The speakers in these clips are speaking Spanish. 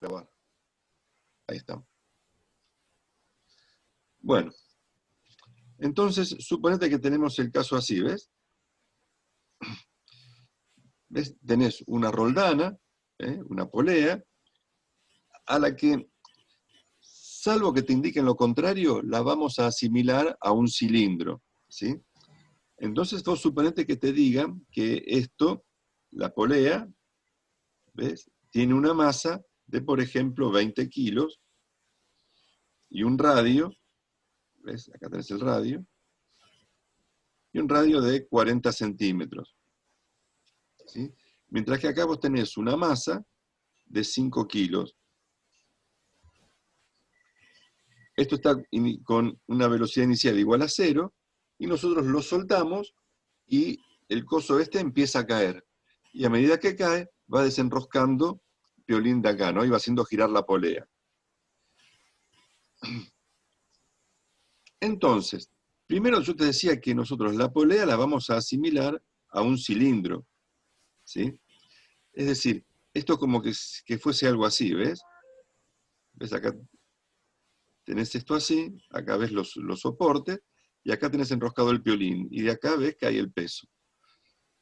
grabar. Ahí está. Bueno, entonces, suponete que tenemos el caso así, ¿ves? ¿Ves? Tenés una roldana, una polea, a la que, salvo que te indiquen lo contrario, la vamos a asimilar a un cilindro, ¿sí? Entonces vos suponete que te digan que esto, la polea, ¿ves? Tiene una masa de, por ejemplo, 20 kilos y un radio, ¿ves? Acá tenés el radio, y un radio de 40 centímetros, ¿sí? Mientras que acá vos tenés una masa de 5 kilos. Esto está con una velocidad inicial igual a 0, y nosotros lo soltamos y el coso este empieza a caer. Y a medida que cae, va desenroscando piolín de acá, ¿no? Y va haciendo girar la polea. Entonces, primero yo te decía que nosotros la polea la vamos a asimilar a un cilindro, ¿sí? Es decir, esto como que fuese algo así, ¿ves? ¿Ves? Acá tenés esto así, acá ves los soportes, y acá tenés enroscado el piolín, y de acá ves que hay el peso.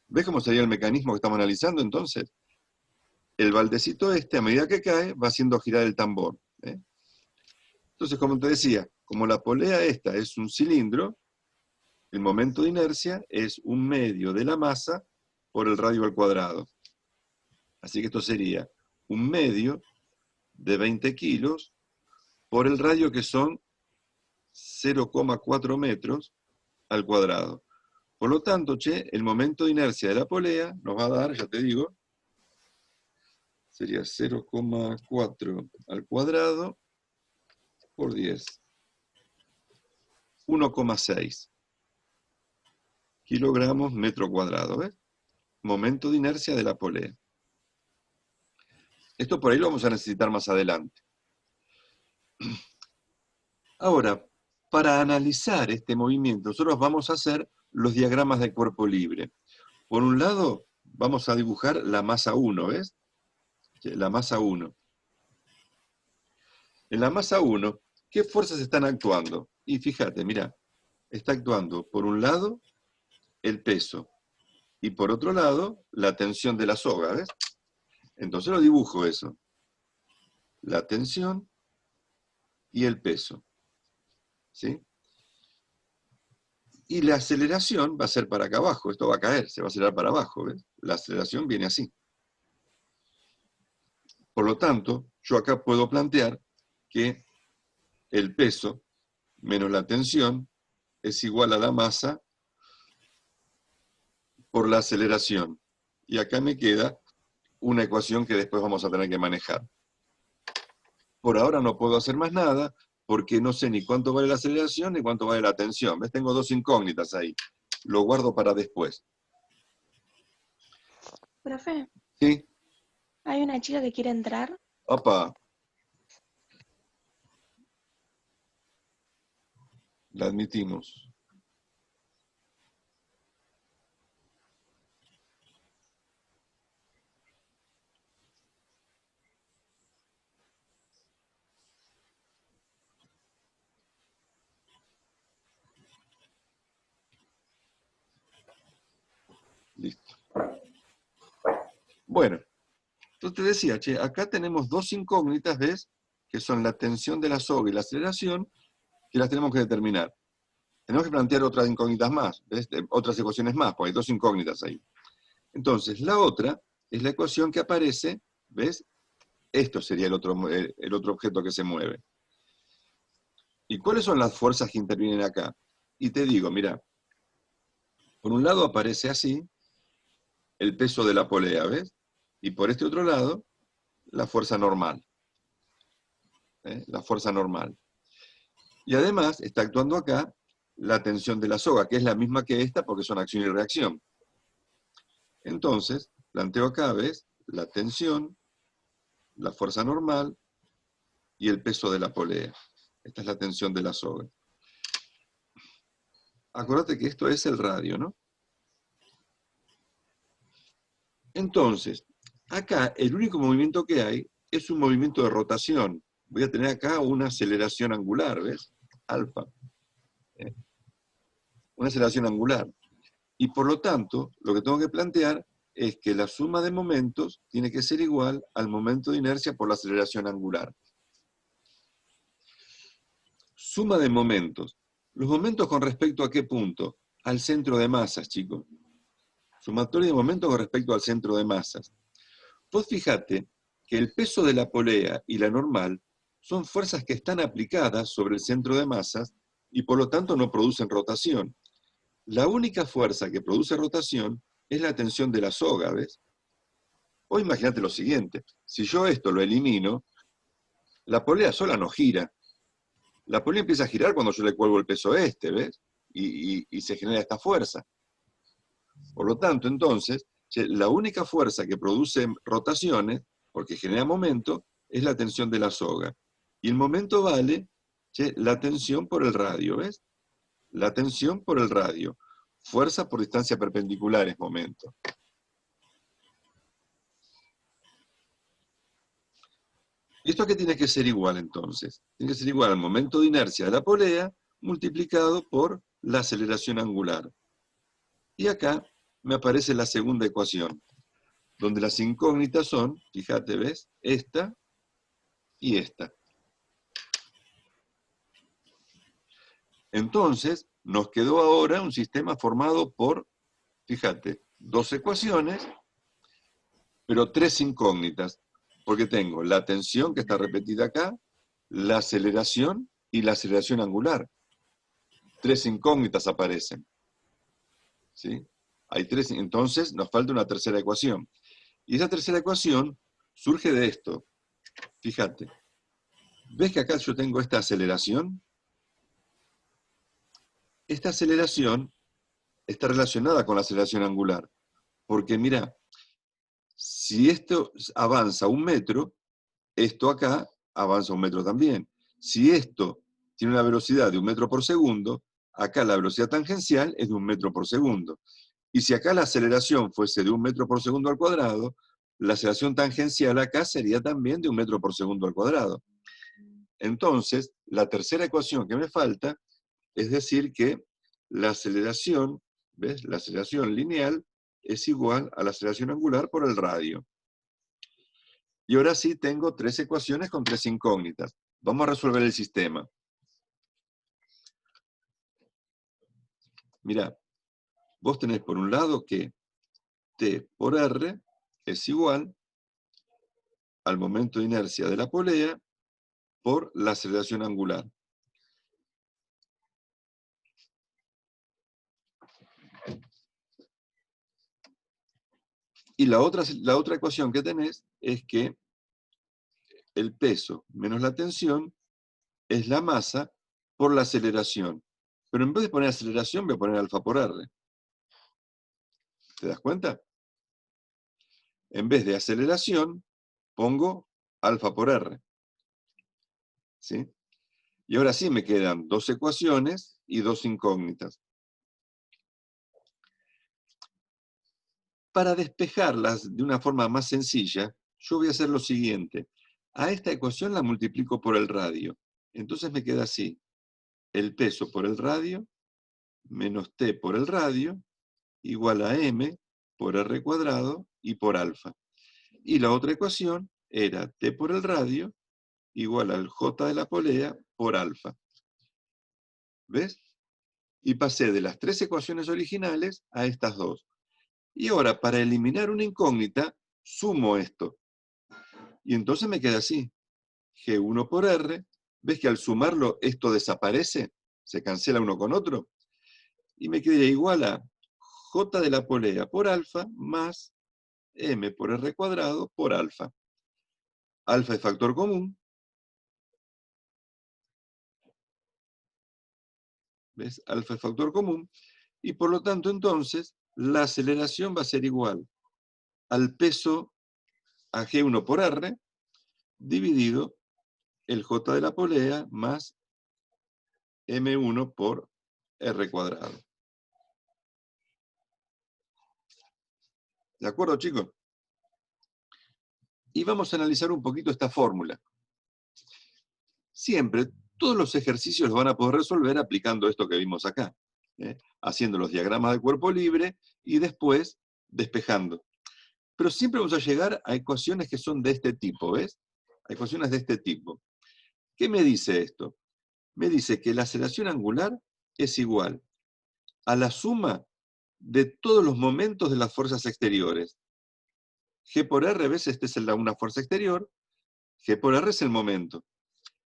¿Ves cómo sería el mecanismo que estamos analizando entonces? El baldecito este, a medida que cae, va haciendo girar el tambor, ¿eh? Entonces, como te decía, como la polea esta es un cilindro, el momento de inercia es un medio de la masa por el radio al cuadrado. Así que esto sería un medio de 20 kilos por el radio, que son 0,4 metros al cuadrado. Por lo tanto, el momento de inercia de la polea nos va a dar, ya te digo, sería 0,4 al cuadrado por 10. 1,6 kilogramos metro cuadrado, ¿ves? Momento de inercia de la polea. Esto por ahí lo vamos a necesitar más adelante. Ahora, para analizar este movimiento, nosotros vamos a hacer los diagramas de cuerpo libre. Por un lado, vamos a dibujar la masa 1, ¿ves? La masa 1. En la masa 1, ¿qué fuerzas están actuando? Y fíjate, mira, está actuando por un lado el peso y por otro lado la tensión de la soga, ¿ves? Entonces lo dibujo eso. La tensión y el peso, ¿sí? Y la aceleración va a ser para acá abajo, esto va a caer, se va a acelerar para abajo, ¿ves? La aceleración viene así. Por lo tanto, yo acá puedo plantear que el peso menos la tensión es igual a la masa por la aceleración. Y acá me queda una ecuación que después vamos a tener que manejar. Por ahora no puedo hacer más nada, porque no sé ni cuánto vale la aceleración ni cuánto vale la tensión. ¿Ves? Tengo dos incógnitas ahí. Lo guardo para después. Profe, ¿Sí? hay una chica que quiere entrar. Opa, la admitimos. Listo. Bueno, entonces te decía, acá tenemos dos incógnitas, ¿ves? Que son la tensión de la soga y la aceleración, que las tenemos que determinar. Tenemos que plantear otras incógnitas más, ¿ves? Otras ecuaciones más, porque hay dos incógnitas ahí. Entonces, la otra es la ecuación que aparece, ¿ves? Esto sería el otro objeto que se mueve. ¿Y cuáles son las fuerzas que intervienen acá? Y te digo, mira, por un lado aparece así el peso de la polea, ¿ves? Y por este otro lado, la fuerza normal. La fuerza normal. Y además está actuando acá la tensión de la soga, que es la misma que esta porque son acción y reacción. Entonces, planteo acá, ¿ves? La tensión, la fuerza normal y el peso de la polea. Esta es la tensión de la soga. Acuérdate que esto es el radio, ¿no? Entonces, acá el único movimiento que hay es un movimiento de rotación. Voy a tener acá una aceleración angular, ¿ves? Alfa. Una aceleración angular. Y por lo tanto, lo que tengo que plantear es que la suma de momentos tiene que ser igual al momento de inercia por la aceleración angular. Suma de momentos. ¿Los momentos con respecto a qué punto? Al centro de masas, chicos. Sumatoria de momentos con respecto al centro de masas. Vos fíjate que el peso de la polea y la normal son fuerzas que están aplicadas sobre el centro de masas y por lo tanto no producen rotación. La única fuerza que produce rotación es la tensión de la soga, ¿ves? O imagínate lo siguiente, si yo esto lo elimino, la polea sola no gira. La polea empieza a girar cuando yo le cuelgo el peso este, ¿ves? Y se genera esta fuerza. Por lo tanto, entonces, la única fuerza que produce rotaciones, porque genera momento, es la tensión de la soga. Y el momento vale la tensión por el radio, ¿ves? La tensión por el radio. Fuerza por distancia perpendicular es momento. ¿Y esto qué tiene que ser igual entonces? Tiene que ser igual al momento de inercia de la polea multiplicado por la aceleración angular. Y acá me aparece la segunda ecuación, donde las incógnitas son, fíjate, ¿ves? Esta y esta. Entonces, nos quedó ahora un sistema formado por, fíjate, dos ecuaciones, pero tres incógnitas, porque tengo la tensión que está repetida acá, la aceleración y la aceleración angular. Tres incógnitas aparecen. ¿Sí? Hay tres, entonces nos falta una tercera ecuación. Y esa tercera ecuación surge de esto. Fíjate, ¿ves que acá yo tengo esta aceleración? Esta aceleración está relacionada con la aceleración angular. Porque mira, si esto avanza 1 metro, esto acá avanza 1 metro también. Si esto tiene una velocidad de 1 metro por segundo, acá la velocidad tangencial es de 1 metro por segundo. Y si acá la aceleración fuese de 1 metro por segundo al cuadrado, la aceleración tangencial acá sería también de 1 metro por segundo al cuadrado. Entonces, la tercera ecuación que me falta es decir que la aceleración, ¿ves? La aceleración lineal es igual a la aceleración angular por el radio. Y ahora sí tengo tres ecuaciones con tres incógnitas. Vamos a resolver el sistema. Mirá, vos tenés por un lado que T por R es igual al momento de inercia de la polea por la aceleración angular. Y la otra ecuación que tenés es que el peso menos la tensión es la masa por la aceleración. Pero en vez de poner aceleración, voy a poner alfa por R. ¿Te das cuenta? En vez de aceleración, pongo alfa por R. ¿Sí? Y ahora sí me quedan dos ecuaciones y dos incógnitas. Para despejarlas de una forma más sencilla, yo voy a hacer lo siguiente. A esta ecuación la multiplico por el radio. Entonces me queda así. El peso por el radio menos T por el radio igual a M por R cuadrado y por alfa. Y la otra ecuación era T por el radio igual al J de la polea por alfa. ¿Ves? Y pasé de las tres ecuaciones originales a estas dos. Y ahora, para eliminar una incógnita, sumo esto. Y entonces me queda así. G1 por R. ¿Ves que al sumarlo esto desaparece? Se cancela uno con otro. Y me quedaría igual a J de la polea por alfa más M por R cuadrado por alfa. Alfa es factor común. ¿Ves? Alfa es factor común. Y por lo tanto, entonces, la aceleración va a ser igual al peso a G1 por R dividido el J de la polea más M1 por R cuadrado. ¿De acuerdo, chicos? Y vamos a analizar un poquito esta fórmula. Siempre, todos los ejercicios los van a poder resolver aplicando esto que vimos acá, haciendo los diagramas de cuerpo libre y después despejando. Pero siempre vamos a llegar a ecuaciones que son de este tipo, ¿ves? A ecuaciones de este tipo. ¿Qué me dice esto? Me dice que la aceleración angular es igual a la suma de todos los momentos de las fuerzas exteriores. G por R, ¿ves? Esta es una fuerza exterior, G por R es el momento.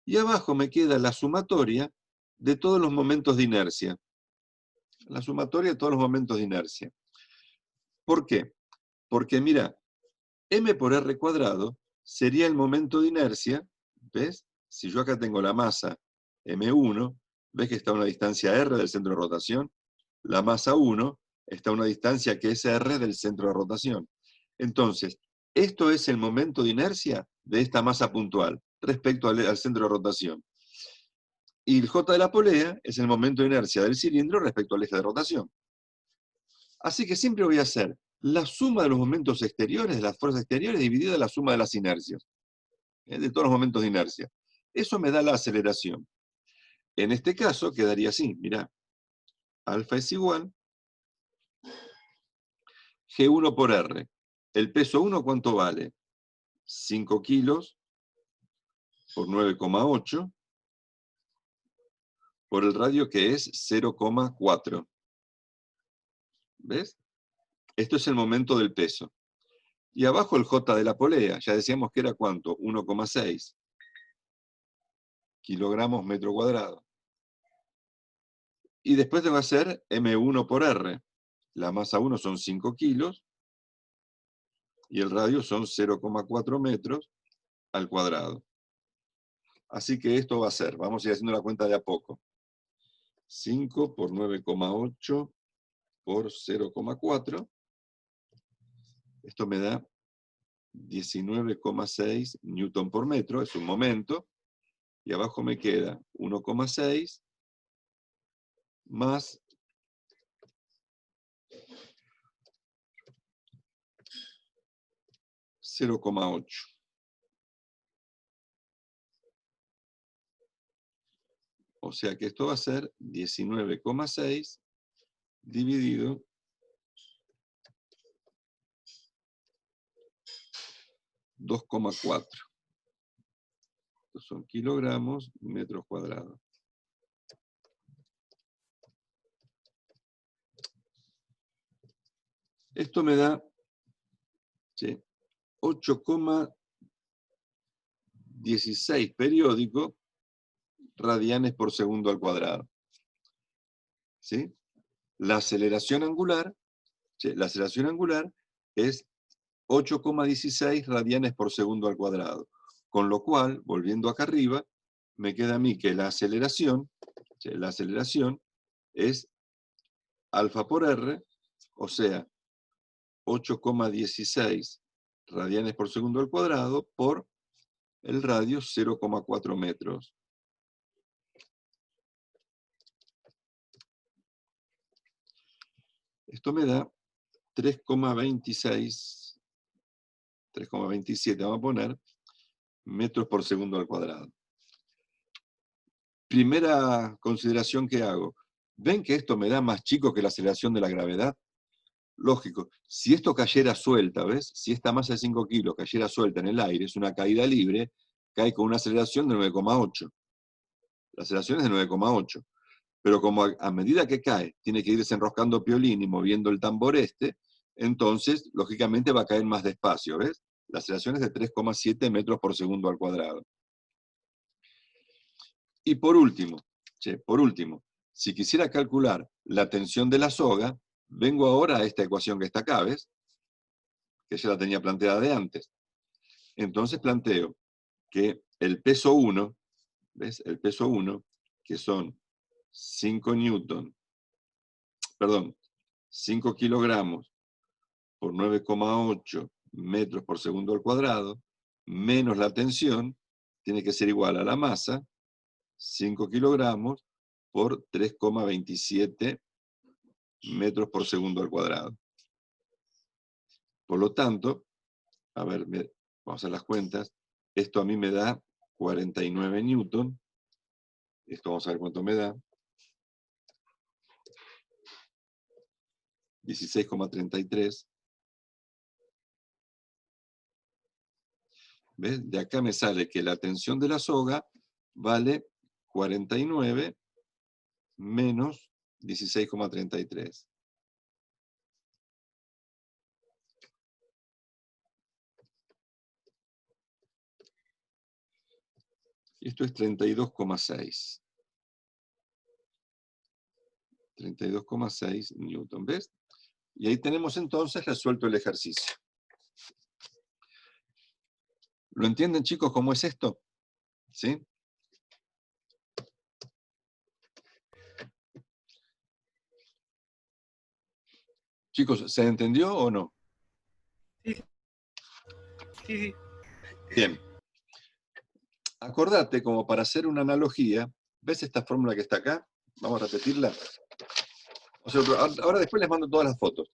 Y abajo me queda la sumatoria de todos los momentos de inercia. La sumatoria de todos los momentos de inercia. ¿Por qué? Porque mira, M por R cuadrado sería el momento de inercia, ¿ves? Si yo acá tengo la masa M1, ¿ves que está a una distancia R del centro de rotación? La masa 1 está a una distancia que es R del centro de rotación. Entonces, esto es el momento de inercia de esta masa puntual respecto al centro de rotación. Y el J de la polea es el momento de inercia del cilindro respecto al eje de rotación. Así que siempre voy a hacer la suma de los momentos exteriores, de las fuerzas exteriores, dividida la suma de las inercias, de todos los momentos de inercia. Eso me da la aceleración. En este caso quedaría así, mirá. Alfa es igual G1 por R. El peso 1, ¿cuánto vale? 5 kilos por 9,8 por el radio que es 0,4. ¿Ves? Esto es el momento del peso. Y abajo el J de la polea, ya decíamos que era ¿cuánto? 1,6 kilogramos metro cuadrado. Y después tengo que hacer M1 por R. La masa 1 son 5 kilos y el radio son 0,4 metros al cuadrado. Así que esto va a ser, vamos a ir haciendo la cuenta de a poco. 5 por 9,8 por 0,4. Esto me da 19,6 newton por metro, es un momento. Y abajo me queda 1,6 más 0,8. O sea que esto va a ser 19,6 dividido 2,4. Estos son kilogramos, metros cuadrados. Esto me da 8,16 periódico radianes por segundo al cuadrado. ¿Sí? La aceleración angular es 8,16 radianes por segundo al cuadrado. Con lo cual, volviendo acá arriba, me queda a mí que la aceleración es alfa por R, o sea, 8,16 radianes por segundo al cuadrado por el radio 0,4 metros. Esto me da 3,26, 3,27, vamos a poner, metros por segundo al cuadrado. Primera consideración que hago. ¿Ven que esto me da más chico que la aceleración de la gravedad? Lógico, si esto cayera suelta, ¿ves? Si esta masa de 5 kilos cayera suelta en el aire, es una caída libre, cae con una aceleración de 9,8. La aceleración es de 9,8. Pero como a medida que cae, tiene que ir desenroscando piolín y moviendo el tambor entonces, lógicamente, va a caer más despacio, ¿ves? La aceleración es de 3,7 metros por segundo al cuadrado. Y por último, si quisiera calcular la tensión de la soga, vengo ahora a esta ecuación que está acá, ¿ves? Que ya la tenía planteada de antes. Entonces planteo que el peso 1, ¿ves? El peso 1, que son 5 newton, perdón, 5 kilogramos por 9,8 metros por segundo al cuadrado, menos la tensión, tiene que ser igual a la masa, 5 kilogramos por 3,27 metros por segundo al cuadrado. Por lo tanto, a ver, vamos a hacer las cuentas, esto a mí me da 49 newton, esto vamos a ver cuánto me da, 16,33. ¿Ves? De acá me sale que la tensión de la soga vale 49 menos 16,33. Esto es 32,6. 32,6 newton, ¿ves? Y ahí tenemos entonces resuelto el ejercicio. ¿Lo entienden, chicos, cómo es esto? ¿Sí? Chicos, ¿se entendió o no? Sí, sí, sí. Bien. Acordate, como para hacer una analogía, ¿ves esta fórmula que está acá? Vamos a repetirla. O sea, ahora después les mando todas las fotos.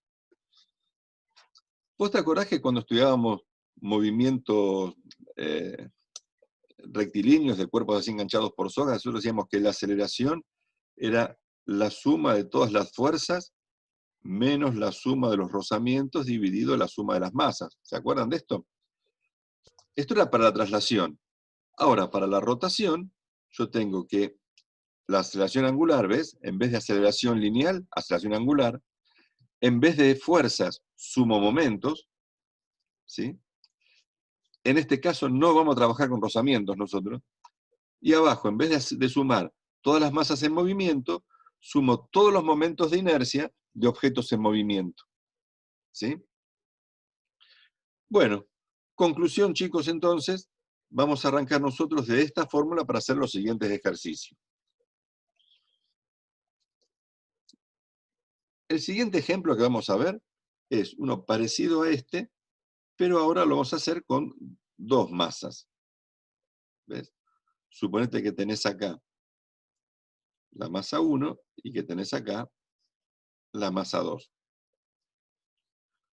¿Vos te acordás que cuando estudiábamos movimientos rectilíneos de cuerpos así enganchados por sogas, nosotros decíamos que la aceleración era la suma de todas las fuerzas menos la suma de los rozamientos dividido la suma de las masas? ¿Se acuerdan de esto? Esto era para la traslación. Ahora, para la rotación, yo tengo que la aceleración angular, ¿ves? En vez de aceleración lineal, aceleración angular. En vez de fuerzas, sumo momentos, ¿sí? En este caso no vamos a trabajar con rozamientos nosotros. Y abajo, en vez de sumar todas las masas en movimiento, sumo todos los momentos de inercia de objetos en movimiento. ¿Sí? Bueno, conclusión, chicos, entonces, vamos a arrancar nosotros de esta fórmula para hacer los siguientes ejercicios. El siguiente ejemplo que vamos a ver es uno parecido a este, pero ahora lo vamos a hacer con dos masas. ¿Ves? Suponete que tenés acá la masa 1 y que tenés acá la masa 2.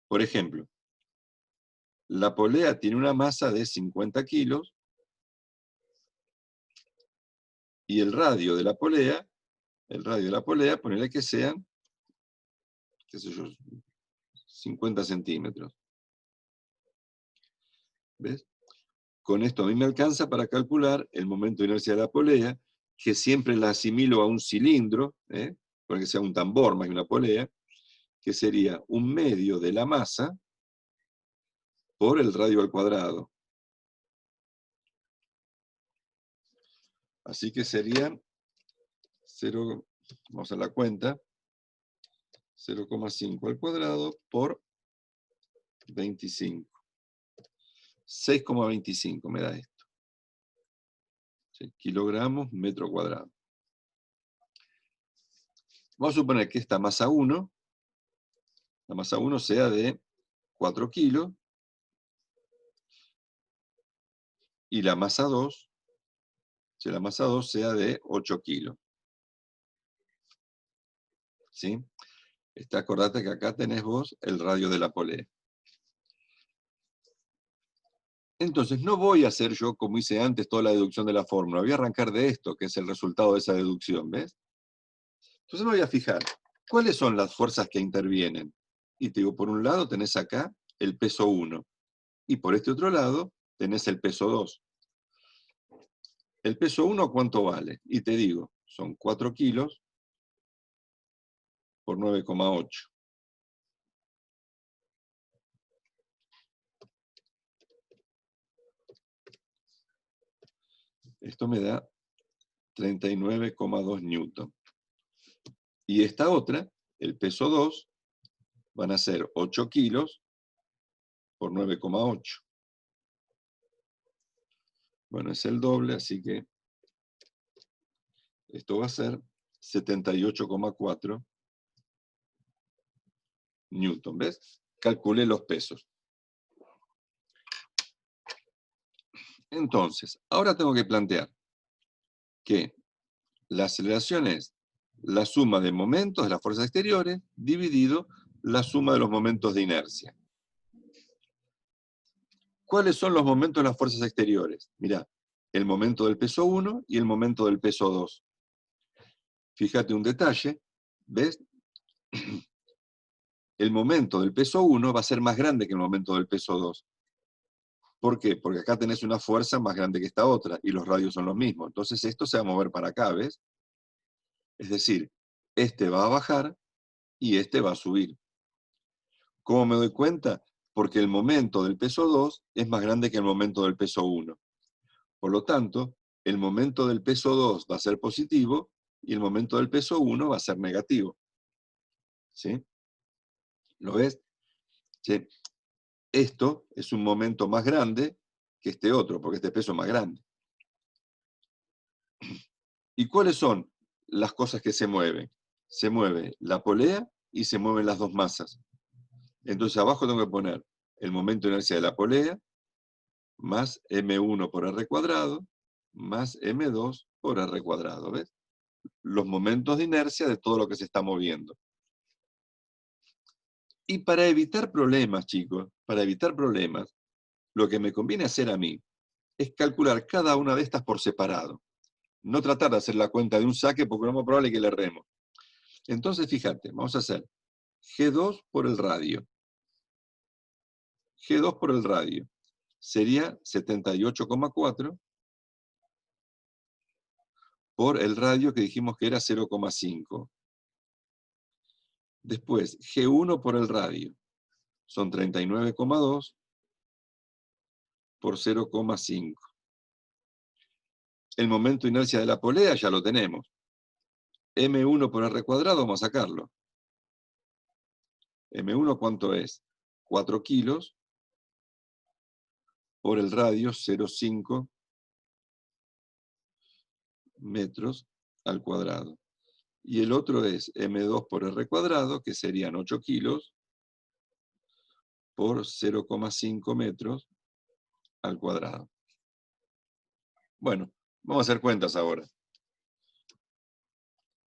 Por ejemplo, la polea tiene una masa de 50 kilos y el radio de la polea, ponele que sean, qué sé yo, 50 centímetros. ¿Ves? Con esto a mí me alcanza para calcular el momento de inercia de la polea, que siempre la asimilo a un cilindro, porque sea un tambor más que una polea, que sería un medio de la masa por el radio al cuadrado. Así que serían 0, vamos a la cuenta, 0,5 al cuadrado por 25. 6,25 me da esto. ¿Sí? Kilogramos metro cuadrado. Vamos a suponer que esta masa 1, la masa 1 sea de 4 kilos, y la masa 2, si la masa 2 sea de 8 kilos. ¿Sí? Acordate que acá tenés vos el radio de la polea. Entonces, no voy a hacer yo, como hice antes, toda la deducción de la fórmula. Voy a arrancar de esto, que es el resultado de esa deducción, ¿ves? Entonces me voy a fijar, ¿cuáles son las fuerzas que intervienen? Y te digo, por un lado tenés acá el peso 1, y por este otro lado tenés el peso 2. ¿El peso 1 cuánto vale? Y te digo, son 4 kilos por 9,8. Esto me da 39,2 newton. Y esta otra, el peso 2, van a ser 8 kilos por 9,8. Bueno, es el doble, así que esto va a ser 78,4 newton. ¿Ves? Calculé los pesos. Entonces, ahora tengo que plantear que la aceleración es la suma de momentos de las fuerzas exteriores dividido la suma de los momentos de inercia. ¿Cuáles son los momentos de las fuerzas exteriores? Mirá, el momento del peso 1 y el momento del peso 2. Fíjate un detalle, ¿ves? El momento del peso 1 va a ser más grande que el momento del peso 2. ¿Por qué? Porque acá tenés una fuerza más grande que esta otra, y los radios son los mismos. Entonces esto se va a mover para acá, ¿ves? Es decir, este va a bajar y este va a subir. ¿Cómo me doy cuenta? Porque el momento del peso 2 es más grande que el momento del peso 1. Por lo tanto, el momento del peso 2 va a ser positivo y el momento del peso 1 va a ser negativo. ¿Sí? ¿Lo ves? ¿Sí? Esto es un momento más grande que este otro, porque este peso es más grande. ¿Y cuáles son las cosas que se mueven? Se mueve la polea y se mueven las dos masas. Entonces abajo tengo que poner el momento de inercia de la polea más m1 por r cuadrado más m2 por r cuadrado. ¿Ves? Los momentos de inercia de todo lo que se está moviendo. Y para evitar problemas, chicos, para evitar problemas, lo que me conviene hacer a mí es calcular cada una de estas por separado. No tratar de hacer la cuenta de un saque porque no es muy probable que le erremos. Entonces, fíjate, vamos a hacer G2 por el radio. G2 por el radio sería 78,4 por el radio que dijimos que era 0,5. Después, G1 por el radio son 39,2 por 0,5. El momento de inercia de la polea ya lo tenemos. M1 por R cuadrado, vamos a sacarlo. M1, ¿cuánto es? 4 kilos por el radio, 0,5 metros al cuadrado. Y el otro es M2 por R cuadrado, que serían 8 kilos por 0,5 metros al cuadrado. Bueno, vamos a hacer cuentas ahora.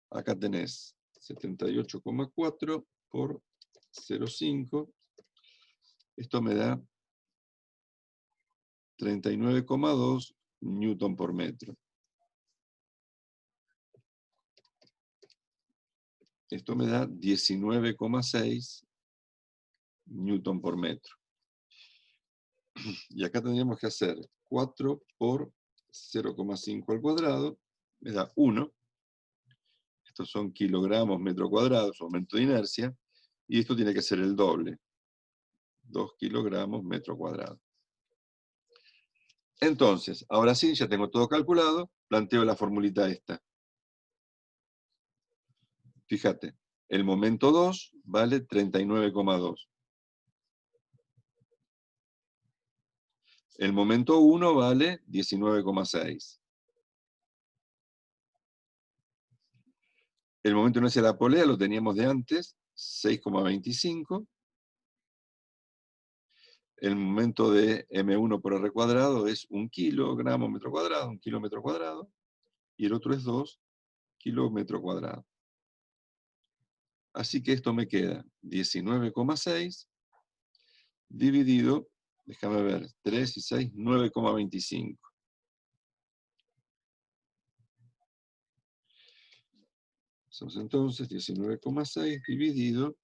Acá tenés 78,4 por 0,5. Esto me da 39,2 newton por metro. Esto me da 19,6 newton por metro. Y acá tendríamos que hacer 4 por 0,5 al cuadrado, me da 1. Estos son kilogramos metro cuadrado, su momento de inercia. Y esto tiene que ser el doble. 2 kilogramos metro cuadrado. Entonces, ahora sí, ya tengo todo calculado, planteo la formulita esta. Fíjate, el momento 2 vale 39,2. El momento 1 vale 19,6. El momento de inercia de la polea lo teníamos de antes, 6,25. El momento de M1 por R cuadrado es 1 kilogramo metro cuadrado, 1 kilómetro cuadrado, y el otro es 2 kilómetros cuadrados. Así que esto me queda 19,6 dividido, déjame ver, 3 y 6, 9,25. Hacemos entonces 19,6 dividido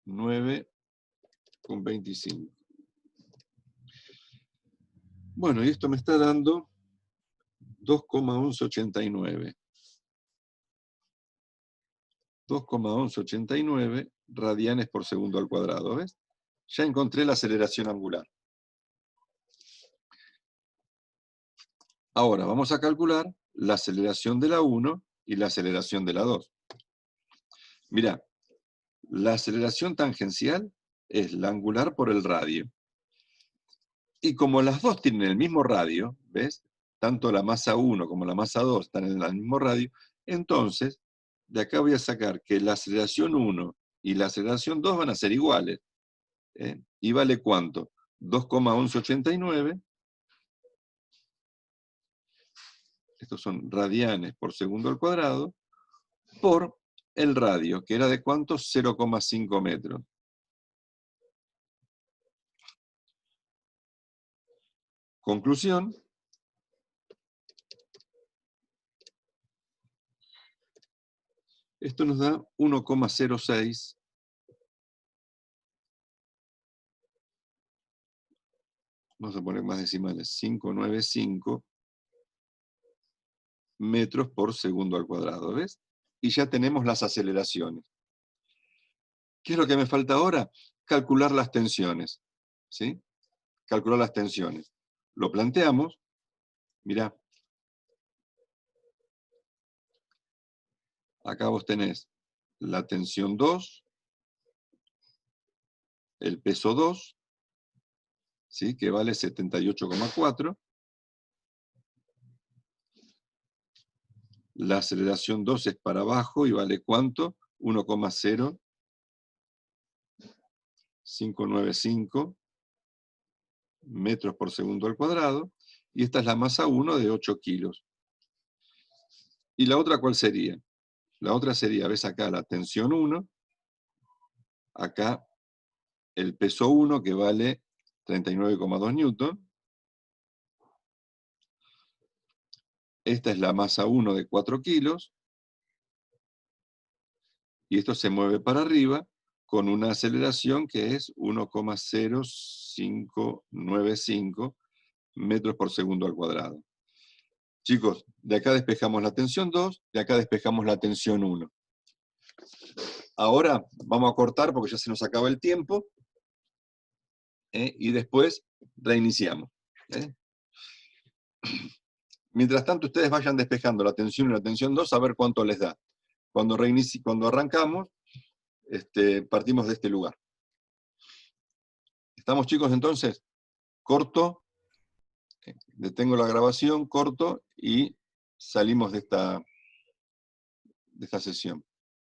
9,25. Bueno, y esto me está dando 2,1189. 2,1189 radianes por segundo al cuadrado, ¿ves? Ya encontré la aceleración angular. Ahora vamos a calcular la aceleración de la 1 y la aceleración de la 2. Mirá, la aceleración tangencial es la angular por el radio. Y como las dos tienen el mismo radio, ¿ves? Tanto la masa 1 como la masa 2 están en el mismo radio, entonces, de acá voy a sacar que la aceleración 1 y la aceleración 2 van a ser iguales. ¿Y vale cuánto? 2,1189. Estos son radianes por segundo al cuadrado, por el radio, que era de cuánto? 0,5 metros. Conclusión. Esto nos da 1,06. Vamos a poner más decimales. 595 metros por segundo al cuadrado, ¿ves? Y ya tenemos las aceleraciones. ¿Qué es lo que me falta ahora? Calcular las tensiones, ¿sí? Calcular las tensiones. Lo planteamos, mirá. Acá vos tenés la tensión 2, el peso 2, ¿sí? Que vale 78,4. La aceleración 2 es para abajo y vale ¿cuánto? 1,0595 metros por segundo al cuadrado. Y esta es la masa 1 de 8 kilos. ¿Y la otra cuál sería? La otra sería, ves acá la tensión 1, acá el peso 1 que vale 39,2 newton. Esta es la masa 1 de 4 kilos. Y esto se mueve para arriba con una aceleración que es 1,0595 metros por segundo al cuadrado. Chicos, de acá despejamos la tensión 2, de acá despejamos la tensión 1. Ahora vamos a cortar porque ya se nos acaba el tiempo, y después reiniciamos. Mientras tanto, ustedes vayan despejando la tensión 1 y la tensión 2 a ver cuánto les da. Cuando arrancamos, partimos de este lugar. ¿Estamos, chicos, entonces? Corto, detengo la grabación, corto y salimos de esta sesión.